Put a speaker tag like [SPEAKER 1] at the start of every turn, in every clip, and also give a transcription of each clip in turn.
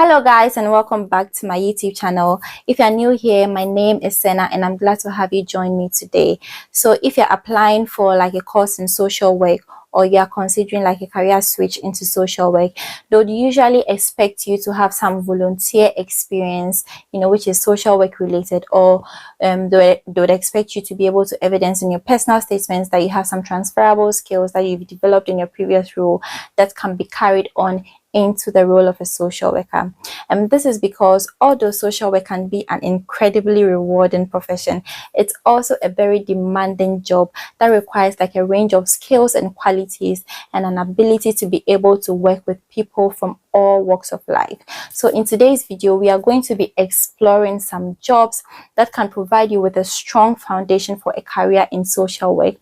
[SPEAKER 1] Hello guys, and welcome back to my YouTube channel. If you're new here, my name is Sena and I'm glad to have you join me today. So if you're applying for like a course in social work, or you're considering like a career switch into social work, they would usually expect you to have some volunteer experience, which is social work related, or they would expect you to be able to evidence in your personal statements that you have some transferable skills that you've developed in your previous role that can be carried on into the role of a social worker. And this is because although social work can be an incredibly rewarding profession, it's also a very demanding job that requires like a range of skills and qualities and an ability to be able to work with people from all walks of life. So in today's video, we are going to be exploring some jobs that can provide you with a strong foundation for a career in social work,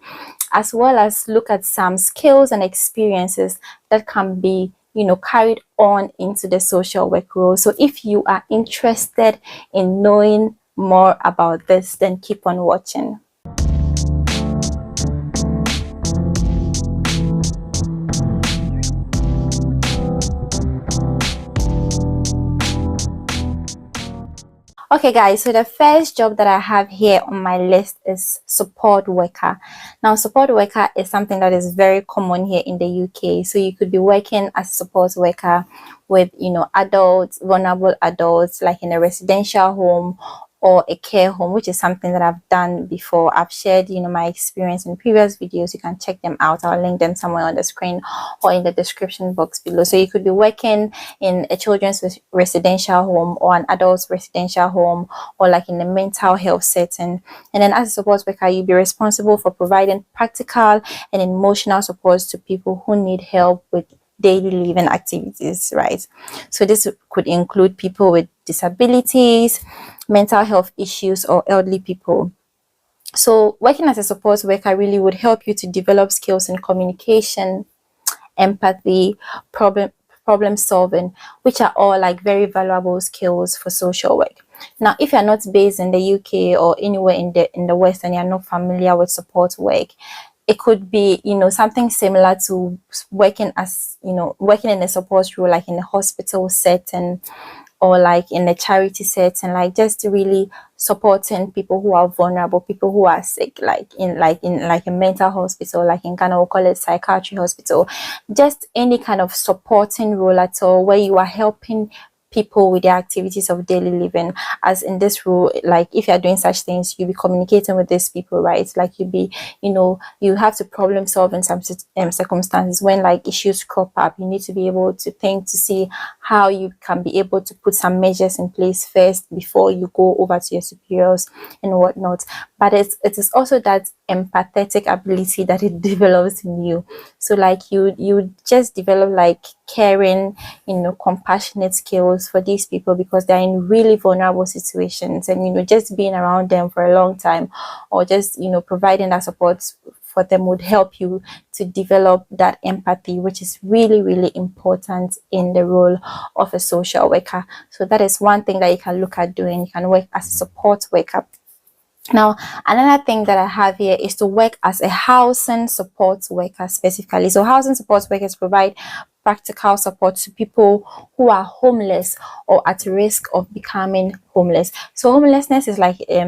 [SPEAKER 1] as well as look at some skills and experiences that can be carried on into the social work role. So if you are interested in knowing more about this, then keep on watching. Okay guys, so the first job that I have here on my list is support worker. Now support worker is something that is very common here in the UK. So you could be working as a support worker with adults, vulnerable adults, like in a residential home or a care home, which is something that I've done before. I've shared my experience in previous videos. You can check them out. I'll link them somewhere on the screen or in the description box below. So you could be working in a children's residential home or an adult's residential home, or like in a mental health setting. And then as a support worker, you'll be responsible for providing practical and emotional support to people who need help with daily living activities, right? So this could include people with disabilities, mental health issues, or elderly people. So working as a support worker really would help you to develop skills in communication, empathy, problem solving, which are all like very valuable skills for social work. Now, if you're not based in the UK or anywhere in the West and you're not familiar with support work, it could be something similar to working as working in a support role, like in a hospital setting or like in a charity setting, like just really supporting people who are vulnerable, people who are sick, like in a mental hospital, like in Ghana we'll call it psychiatry hospital. Just any kind of supporting role at all where you are helping people with their activities of daily living. As in this role, like if you're doing such things, you'll be communicating with these people, right? Like you'll be you have to problem solve in some circumstances. When like issues crop up, you need to be able to think to see how you can be able to put some measures in place first before you go over to your superiors and whatnot. But it is also that empathetic ability that it develops in you. So like you just develop like caring, compassionate skills for these people because they're in really vulnerable situations, and just being around them for a long time, or just providing that support for them would help you to develop that empathy, which is really, really important in the role of a social worker. So that is one thing that you can look at doing. You can work as a support worker. Now, another thing that I have here is to work as a housing support worker specifically. So housing support workers provide practical support to people who are homeless or at risk of becoming homeless. So homelessness is like a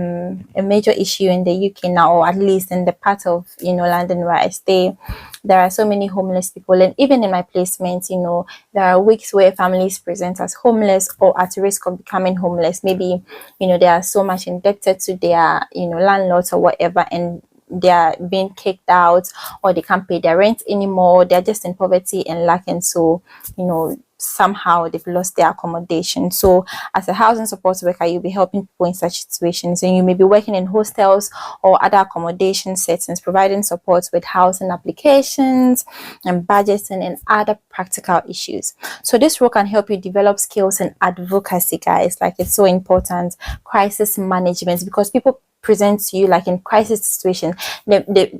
[SPEAKER 1] major issue in the UK now, or at least in the part of London where I stay. There are so many homeless people, and even in my placement, there are weeks where families present as homeless or at risk of becoming homeless. Maybe they are so much indebted to their landlords or whatever, and they are being kicked out, or they can't pay their rent anymore. They're just in poverty and lack, and so somehow they've lost their accommodation. So as a housing support worker, you'll be helping people in such situations, and you may be working in hostels or other accommodation settings, providing support with housing applications and budgeting and other practical issues. So this role can help you develop skills in advocacy, guys. Like it's so important. Crisis management, because people present to you like in crisis situation.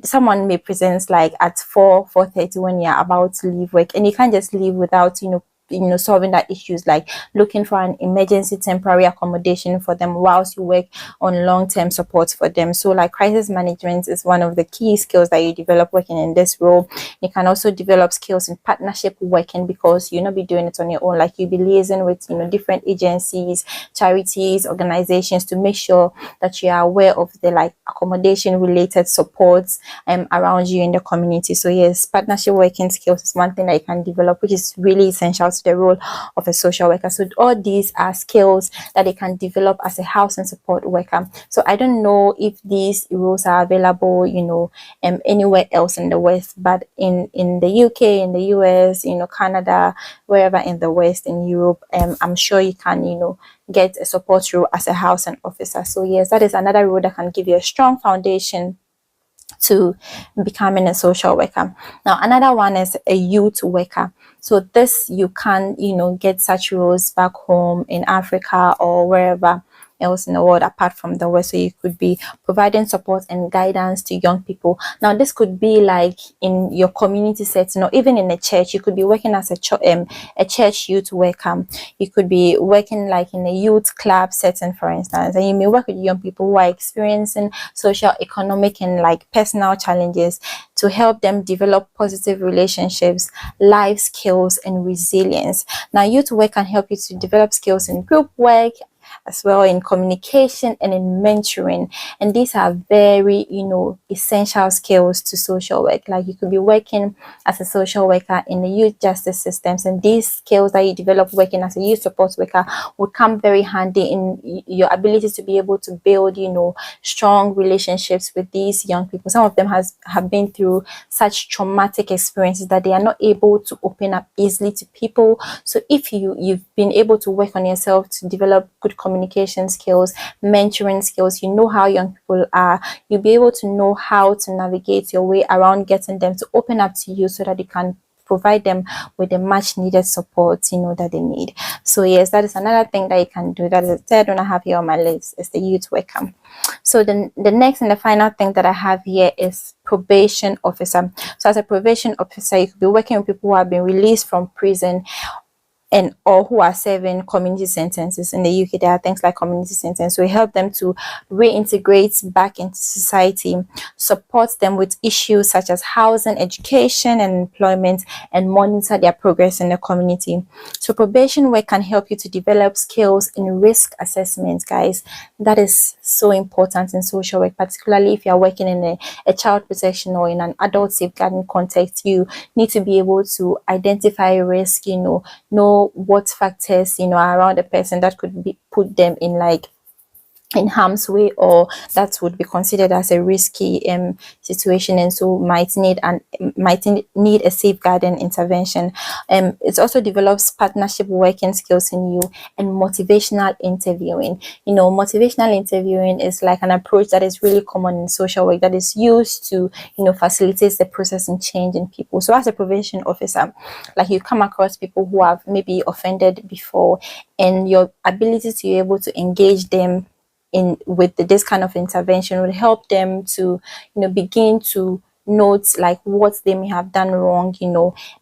[SPEAKER 1] Someone may present like at 4:30 when you're about to leave work, and you can't just leave without solving that issues, like looking for an emergency temporary accommodation for them whilst you work on long-term support for them. So like crisis management is one of the key skills that you develop working in this role. You can also develop skills in partnership working, because you'll not be doing it on your own. Like you'll be liaising with different agencies, charities, organizations, to make sure that you are aware of the like accommodation related supports around you in the community. So yes, partnership working skills is one thing that you can develop, which is really essential to the role of a social worker. So all these are skills that they can develop as a housing support worker. So I don't know if these roles are available anywhere else in the West, but in the UK, in the US, Canada, wherever in the West, in Europe, I'm sure you can get a support role as a housing officer. So yes, that is another role that can give you a strong foundation to becoming a social worker. Now another one is a youth worker. So this, you can get such roles back home in Africa or wherever else in the world apart from the West. So you could be providing support and guidance to young people. Now this could be like in your community setting, or even in a church. You could be working as a church youth worker. You could be working like in a youth club setting, for instance, and you may work with young people who are experiencing social, economic, and like personal challenges, to help them develop positive relationships, life skills, and resilience. Now youth work can help you to develop skills in group work, as well in communication and in mentoring, and these are very essential skills to social work. Like you could be working as a social worker in the youth justice systems, and these skills that you develop working as a youth support worker would come very handy in your ability to be able to build strong relationships with these young people. Some of them have been through such traumatic experiences that they are not able to open up easily to people. So if you've been able to work on yourself to develop good communication skills, mentoring skills, how young people are, you'll be able to know how to navigate your way around getting them to open up to you, so that you can provide them with the much needed support that they need. So yes, that is another thing that you can do. That is the third one I have here on my list, is the youth worker. So the next and the final thing that I have here is probation officer. So as a probation officer, you could be working with people who have been released from prison and or who are serving community sentences. In the UK, there are things like community sentence. So we help them to reintegrate back into society, support them with issues such as housing, education, and employment, and monitor their progress in the community. So probation work can help you to develop skills in risk assessment, guys. That is so important in social work, particularly if you're working in a child protection or in an adult safeguarding context. You need to be able to identify risk, know what factors are around a person that could be put them in harm's way, or that would be considered as a risky situation, and so might need a safeguarding intervention. It also develops partnership working skills in you, and motivational interviewing. Motivational interviewing is like an approach that is really common in social work, that is used to facilitate the process and change in people. So as a probation officer, like you come across people who have maybe offended before, and your ability to be able to engage them with this kind of intervention would help them to begin to note like what they may have done wrong,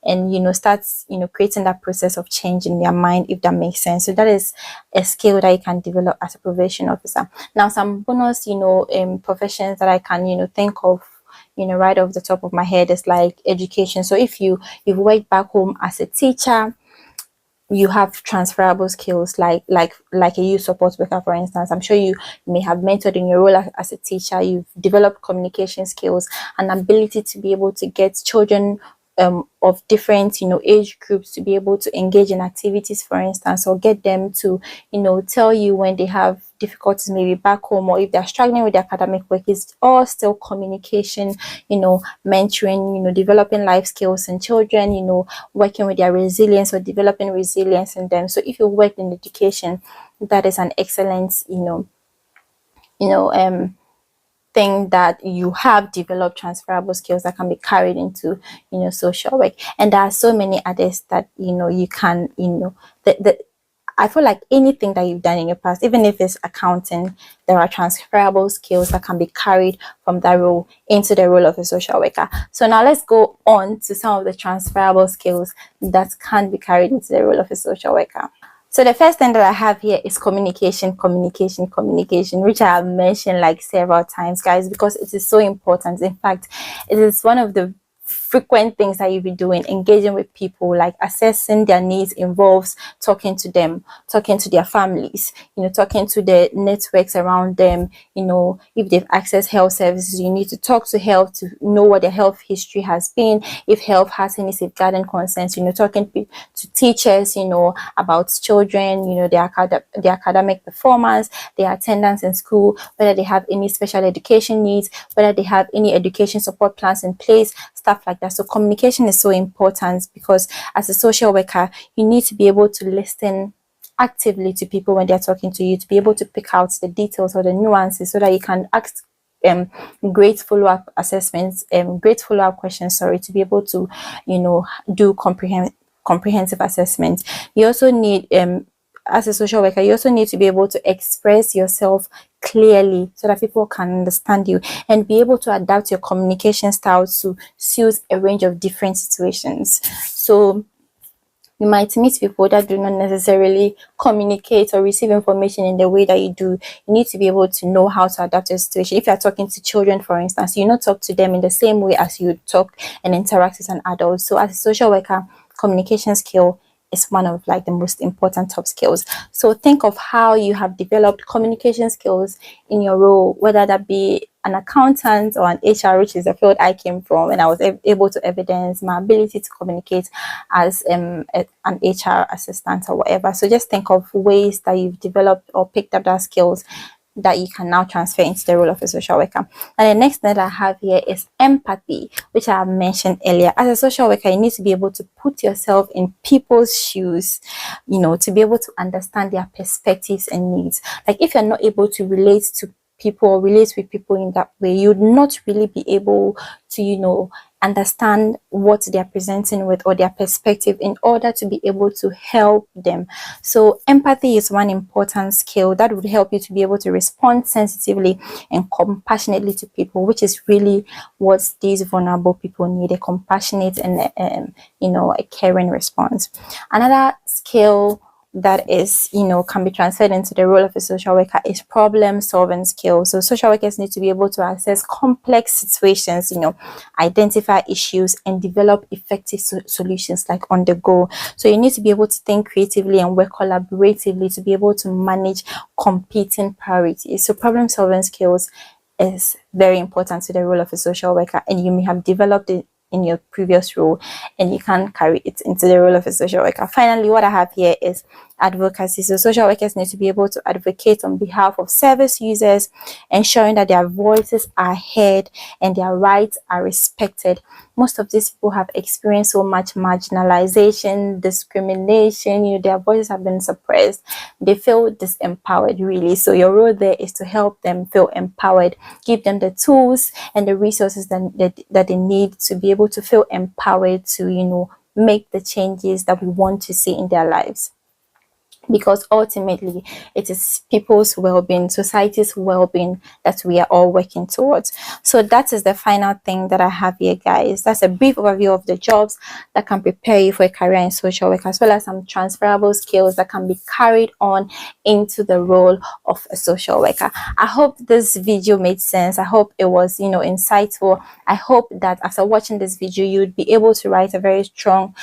[SPEAKER 1] and start creating that process of change in their mind, if that makes sense. So that is a skill that you can develop as a probation officer. Now some bonus professions that I can think of right off the top of my head is like education. So if you've worked back home as a teacher, you have transferable skills like a youth support worker, for instance. I'm sure you may have mentored in your role as a teacher. You've developed communication skills and ability to be able to get children of different age groups to be able to engage in activities, for instance, or get them to tell you when they have difficulties maybe back home, or if they're struggling with their academic work. It's all still communication, mentoring, developing life skills in children, working with their resilience or developing resilience in them. So if you work in education, that is an excellent thing, that you have developed transferable skills that can be carried into social work. And there are so many others that you can the I feel like anything that you've done in your past, even if it's accounting, there are transferable skills that can be carried from that role into the role of a social worker. So now let's go on to some of the transferable skills that can be carried into the role of a social worker. So the first thing that I have here is communication, which I have mentioned like several times, guys, because it is so important. In fact, it is one of the frequent things that you'll be doing. Engaging with people, like assessing their needs, involves talking to them, talking to their families, talking to the networks around them. If they've accessed health services, you need to talk to health to know what their health history has been, if health has any safeguarding concerns, talking to teachers, about children, their academic performance, their attendance in school, whether they have any special education needs, whether they have any education support plans in place, stuff like that. So communication is so important, because as a social worker, you need to be able to listen actively to people when they're talking to you, to be able to pick out the details or the nuances, so that you can ask great follow-up assessments, great follow-up questions, to be able to do comprehensive assessment. You also need, as a social worker, you also need to be able to express yourself clearly, so that people can understand you, and be able to adapt your communication style to suit a range of different situations. So you might meet people that do not necessarily communicate or receive information in the way that you do. You need to be able to know how to adapt to a situation. If you're talking to children, for instance, you not talk to them in the same way as you talk and interact with an adult. So as a social worker, communication skill is one of like the most important top skills. So think of how you have developed communication skills in your role, whether that be an accountant or an HR, which is the field I came from, and I was able to evidence my ability to communicate as an HR assistant or whatever. So just think of ways that you've developed or picked up that skills that you can now transfer into the role of a social worker. And the next thing that I have here is empathy, which I mentioned earlier. As a social worker, you need to be able to put yourself in people's shoes, to be able to understand their perspectives and needs. Like if you're not able to relate to people or relate with people in that way, you'd not really be able to, understand what they're presenting with or their perspective, in order to be able to help them. So empathy is one important skill that would help you to be able to respond sensitively and compassionately to people, which is really what these vulnerable people need: a compassionate and a caring response. Another skill that is, can be transferred into the role of a social worker is problem solving skills. So social workers need to be able to access complex situations, identify issues and develop effective solutions, like on the go. So you need to be able to think creatively and work collaboratively to be able to manage competing priorities. So problem solving skills is very important to the role of a social worker, and you may have developed it in your previous role, and you can carry it into the role of a social worker. Finally, what I have here is advocacy. So social workers need to be able to advocate on behalf of service users, ensuring that their voices are heard and their rights are respected. Most of these people have experienced so much marginalization, discrimination, their voices have been suppressed. They feel disempowered, really. So your role there is to help them feel empowered, give them the tools and the resources that they need to be able to feel empowered to, make the changes that we want to see in their lives. Because ultimately it is people's well-being, society's well-being that we are all working towards. So that is the final thing that I have here, guys. That's a brief overview of the jobs that can prepare you for a career in social work, as well as some transferable skills that can be carried on into the role of a social worker. I hope this video made sense. I hope it was insightful. I hope that after watching this video you'd be able to write a very strong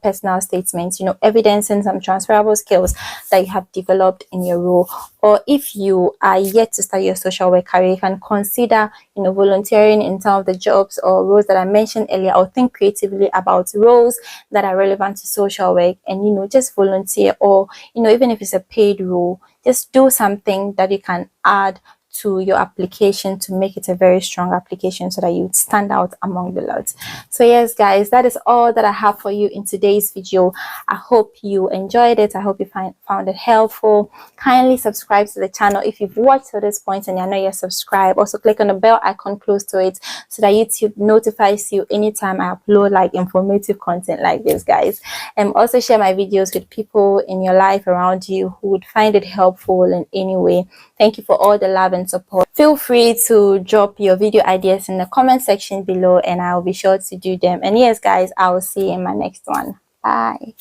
[SPEAKER 1] personal statements, evidencing some transferable skills that you have developed in your role. Or if you are yet to start your social work career, you can consider, volunteering in some of the jobs or roles that I mentioned earlier, or think creatively about roles that are relevant to social work, and, just volunteer, or, even if it's a paid role, just do something that you can add to your application to make it a very strong application so that you stand out among the lot. So yes guys, that is all that I have for you in today's video. I hope you enjoyed it. I hope you found it helpful. Kindly subscribe to the channel if you've watched to this point and you're not yet subscribed. Also click on the bell icon close to it so that YouTube notifies you anytime I upload like informative content like this, guys. And also share my videos with people in your life around you who would find it helpful in any way. Thank you for all the love and support. Feel free to drop your video ideas in the comment section below and I'll be sure to do them. And yes guys, I will see you in my next one. Bye.